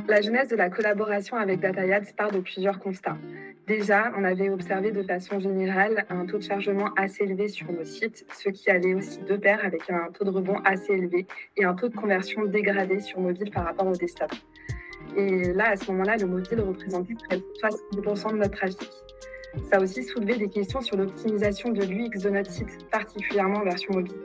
La genèse de la collaboration avec DataYads part de plusieurs constats. Déjà, on avait observé de façon générale un taux de chargement assez élevé sur nos sites, ce qui allait aussi de pair avec un taux de rebond assez élevé et un taux de conversion dégradé sur mobile par rapport au desktop. Et là, à ce moment-là, le mobile représentait près de 60% de notre trafic. Ça a aussi soulevé des questions sur l'optimisation de l'UX de notre site, particulièrement en version mobile.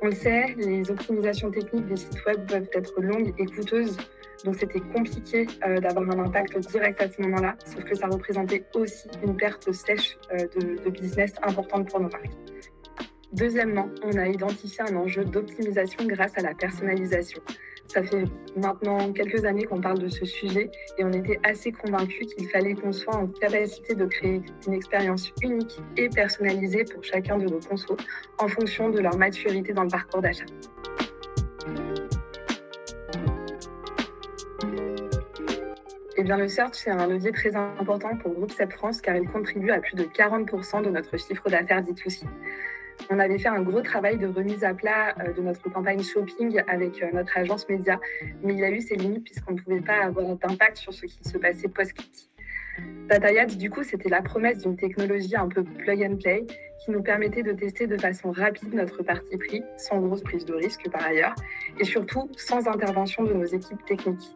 On le sait, les optimisations techniques des sites web peuvent être longues et coûteuses, donc c'était compliqué d'avoir un impact direct à ce moment-là, sauf que ça représentait aussi une perte sèche de business importante pour nos marques. Deuxièmement, on a identifié un enjeu d'optimisation grâce à la personnalisation. Ça fait maintenant quelques années qu'on parle de ce sujet et on était assez convaincus qu'il fallait qu'on soit en capacité de créer une expérience unique et personnalisée pour chacun de nos consos en fonction de leur maturité dans le parcours d'achat. Eh bien, le search, c'est un levier très important pour Groupe SEB France car il contribue à plus de 40% de notre chiffre d'affaires D2C. On avait fait un gros travail de remise à plat de notre campagne shopping avec notre agence média, mais il a eu ses limites puisqu'on ne pouvait pas avoir d'impact sur ce qui se passait post-click. DataYads, du coup, c'était la promesse d'une technologie un peu plug and play qui nous permettait de tester de façon rapide notre parti pris, sans grosse prise de risque par ailleurs, et surtout sans intervention de nos équipes techniques.